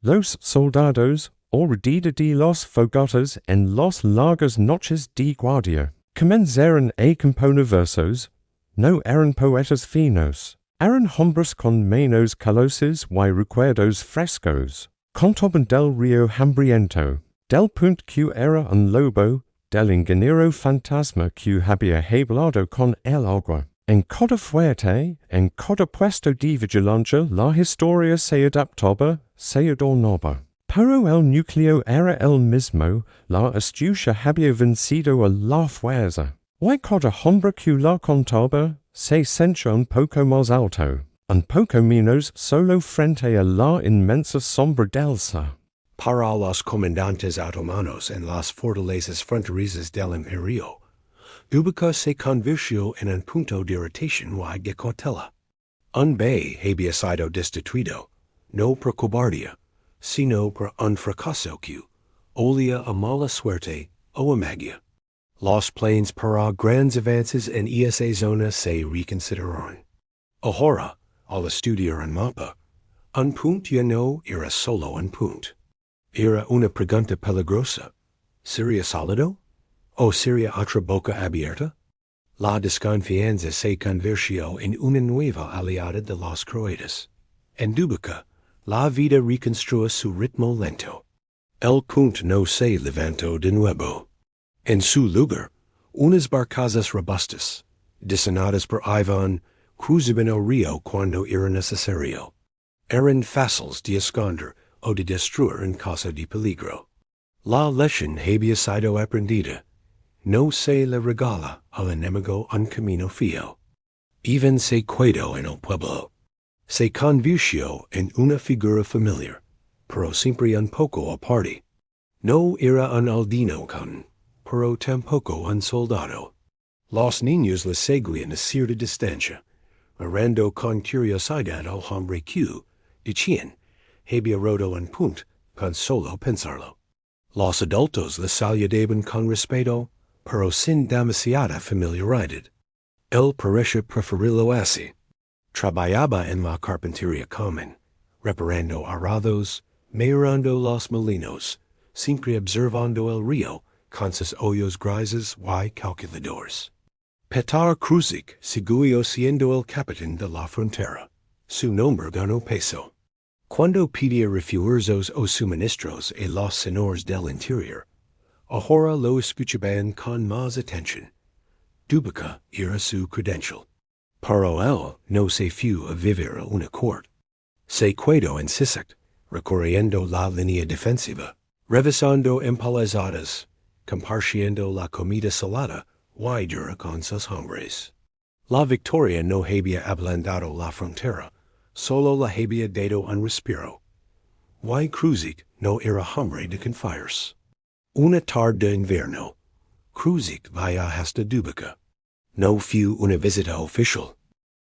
Los soldados, alrededor de las fogatas en las largas noches de guardia, comenzaron a componer versos. No eran poetas finos. Eran hombres con manos calosas y recuerdos frescos. Contaban del río hambriento, del puente que era un lobo, del ingeniero fantasma que había hablado con el agua. En cada fuerte, en cada puesto de vigilancia, la historia se adaptaba, se adornaba. Pero el núcleo era el mismo, la astucia había vencido a la fuerza. Y cada hombre que la contaba, se sentía un poco más alto, un poco menos solo frente a la inmensa sombra del sur. Para los comandantes otomanos en las fortalezas fronterizas del imperio, Dubica se convirtió en un punto de irritación y de cautela. Un bey había sido destituido, no por cobardía, sino por un fracaso que olía a mala suerte o a magia. Los planes para grandes avances en esa zona se reconsideraron. Ahora, al estudiar un mapa, un punto ya no era solo un punto. Era una pregunta peligrosa. ¿Sería sólido? ¿O sería otra boca abierta? La desconfianza se convirtió en una nueva aliada de los croatas. En Dubica, la vida reconstruyó su ritmo lento. El punto no se levantó de nuevo. En su lugar, unas barcazas robustas, diseñadas por Iván, cruzaban el río cuando era necesario. Eran fáciles de esconder o de destruir en caso de peligro. La lección había sido aprendida. No se le regala al enemigo un camino fiel. Iván se quedó en el pueblo. Se convirtió en una figura familiar, pero siempre un poco aparte. No era un aldino pero tampoco un soldado. Los niños le seguían a cierta distancia, mirando con curiosidad al hombre que, decían, había roto un punto con solo pensarlo. Los adultos le saludaban con respeto, pero sin demasiada familiaridad. Él parecía preferirlo así. Trabajaba en la carpintería común, reparando arados, mejorando los molinos, siempre observando el río con sus ojos grises y calculadores. Petar Kruzik siguió siendo el capitán de la frontera. Su nombre ganó peso. Cuando pedía refuerzos o suministros a los señores del interior, ahora lo escuchaban con más atención. Dubica era su credencial. Pero él no se fue a vivir a una corte. Se quedó en Sisak, recorriendo la línea defensiva, revisando empalazadas, compartiendo la comida salada y dura con sus hombres. La victoria no había ablandado la frontera, solo la había dado un respiro. Y Kruzik no era hombre de confiarse. Una tarde de invierno, Kruzik vaya hasta Dubica. No fue una visita oficial.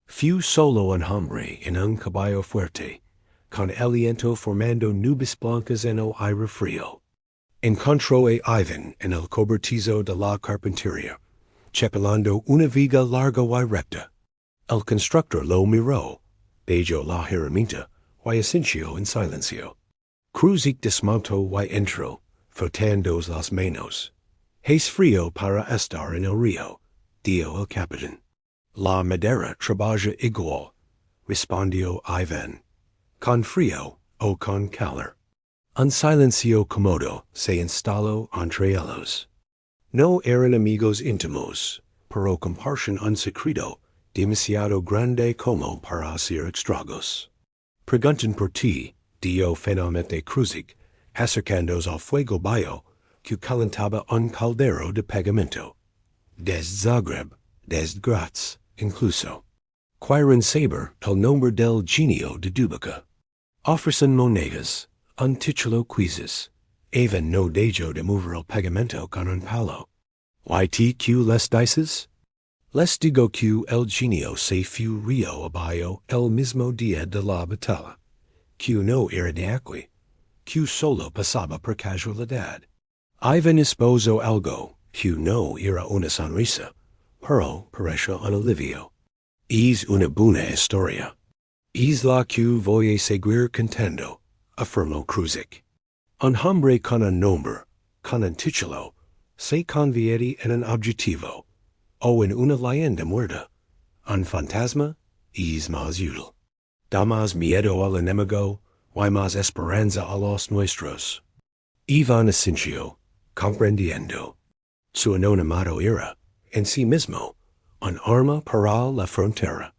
Fue solo un hombre en un caballo fuerte, con aliento formando nubes blancas en el aire frío. Encontró a Iván en el cobertizo de la carpintería, chapelando una viga larga y recta. El constructor lo miró, beijó la herramienta y asintió en silencio. Kruzik desmontó y entró, frotando las manos. Es frío para estar en el río, dijo el capitán. La madera trabaja igual, respondió Iván. Con frío o con calor. Un silencio cómodo se instaló entre ellos. No eran amigos íntimos, pero compartían un secreto demasiado grande como para hacer estragos. Preguntan por ti, dijo finalmente Kruzik, acercándose al fuego bajo, que calentaba un caldero de pegamento. Desde Zagreb, desde Graz, incluso. Quieren saber el nombre del genio de Dubica. Ofrecen monedas, un título quizzes. Even no dejo de mover el pegamento con un palo. YTQ les dices? Les digo que el genio se fue río abajo el mismo día de la batalla. Que no era de aquí. Que solo pasaba por casualidad. Ivan esposó algo, que no era una sonrisa, pero pareció un alivio. Es una buena historia. Es la que voy a seguir contando, afirmó Kruzik. Un hombre con un nombre, con un título, se convierte en un objetivo, o en una leyenda muerta. Un fantasma es más útil. Da más miedo al enemigo, y más esperanza a los nuestros. Iván asintió, comprendiendo. Su anonimato era, en sí mismo, un arma para la frontera.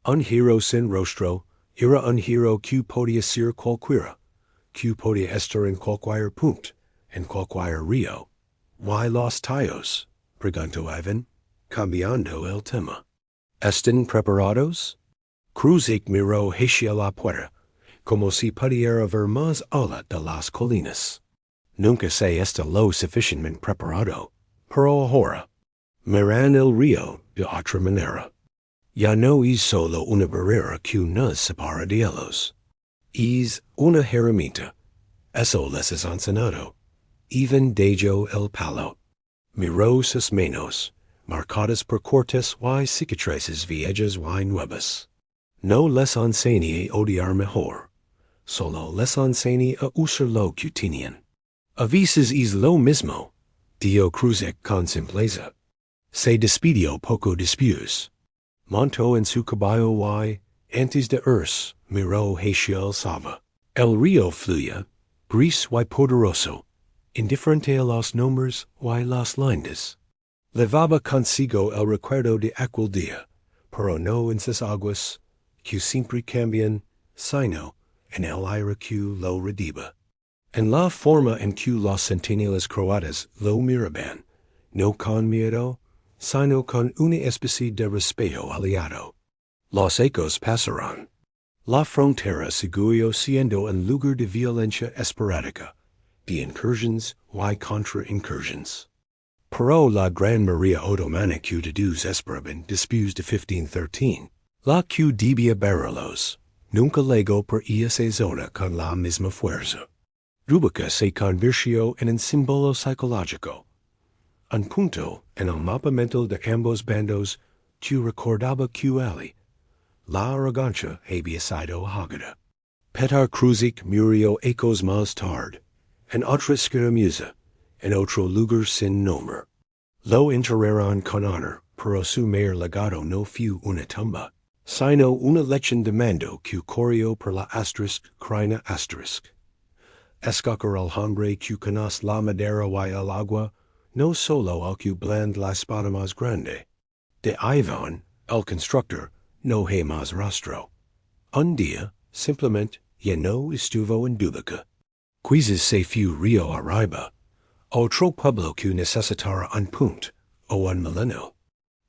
Un hero sin rostro era un hero que podía ser cualquiera, que podía estar en cualquier punto, en cualquier río. ¿Why los tallos? Preguntó Iván, cambiando el tema. ¿Están preparados? Kruzik miró hacia la puerta, como si pudiera ver más allá de las colinas. Nunca se está lo suficientemente preparado, pero ahora, miran el río de otra manera. Ya no es solo una barrera que nos separa de ellos. Es una herramienta. Eso les es enseñado. Even dejo el palo. Miro sus menos, marcadas por cortes y cicatrices viejas y nuevas. No les enseñé odiar mejor, solo les enseñé a usar lo que tenían. A veces es lo mismo, dio cruce con simpleza. Se despidió poco después. Montó en su caballo y, antes de irse, miró hacia el Sava. El río fluía, gris y poderoso, indiferente a los nombres y las lindes. Levaba consigo el recuerdo de aquel día, pero no en sus aguas, que siempre cambian, sino en el aire que lo rediba. En la forma en que los centinelas croatas lo miraban, no con miedo, sino con una especie de respeto aliado. Los ecos pasaron. La frontera siguió siendo un lugar de violencia esporádica, de incursions y contra-incursions. Pero la gran María Otomana que de dos esperaban después de 1513, la que debía barrelos, nunca llegó por esa zona con la misma fuerza. Dubica se convirtió en un símbolo psicológico, un punto en el mapa mental de ambos bandos que recordaba que Ali, la arrogancia había sido ahogada. Petar Kruzik murió ecos más tarde, en otra escaramuza, en otro lugar sin nombre. Lo enterraron con honor, pero su mayor legado no fue una tumba, sino una legión de mando que corrió por la asterisk crina asterisk. Escoger el hombre que conoce la madera y el agua, no solo al que blande la espada más grande. De Iván, el constructor, no hay más rastro. Un día, simplemente, ya no estuvo en Dubica. Quizás se fue río arriba. Otro pueblo que necesitara un punto, o un molino.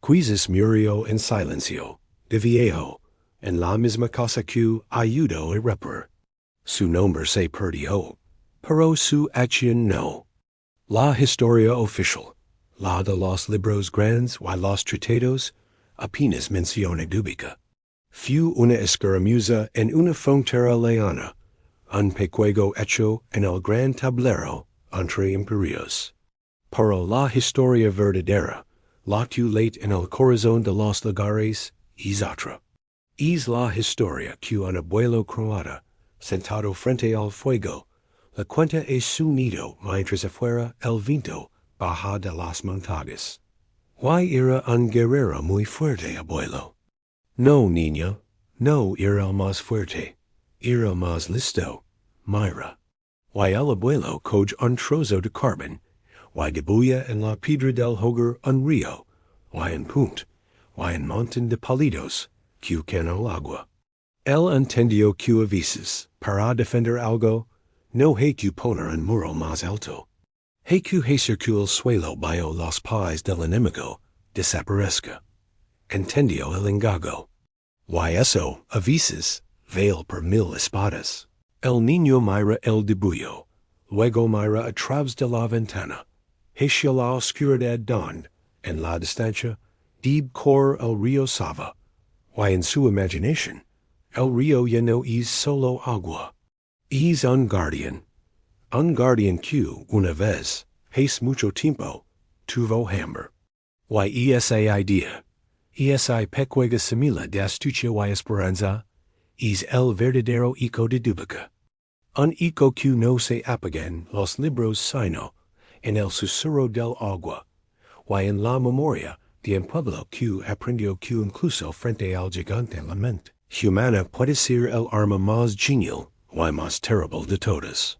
Quizás murió en silencio, de viejo, en la misma casa que ayudó a reparar. Su nombre se perdió, pero su acción no. La historia oficial, la de los libros grandes y los tratados, apenas menciona Dubica. Fue una escaramuza en una frontera lejana, un pequeño hecho en el gran tablero entre imperios. Pero la historia verdadera, la que late en el corazón de los lugares, es otra. Es la historia que un abuelo croata, sentado frente al fuego, le cuenta a su nido mientras afuera el viento baja de las montañas. ¿Why era un guerrero muy fuerte, abuelo? No, niña, no era el más fuerte, era el más listo, Myra. Why el abuelo coge un trozo de carbón, why debuya en la piedra del hogar un río, why un punt, why un montón de palitos, que canal agua. Él entendió que a veces, para defender algo, no hay que poner un muro más alto. Hay que hacer que el suelo bajo los pies del enemigo desaparezca. Entendió el engaño. Why eso, a veces, veil por 1000 espadas. El niño mira el debullo, luego mira a través de la ventana, hacia la oscuridad donde, en la distancia, debe correr el río Sava. Why en su imaginación, el río ya no es solo agua. Es un guardián que, una vez, hace mucho tiempo, tuvo hambre. Why esa idea, esa pequeña semilla de astucia y esperanza, es el verdadero eco de Dubica. Un eco que no se apagan los libros sino en el susurro del agua, o en la memoria de un pueblo que aprendió que incluso frente al gigante la mente humana puede ser el arma más genial o más terrible de todas.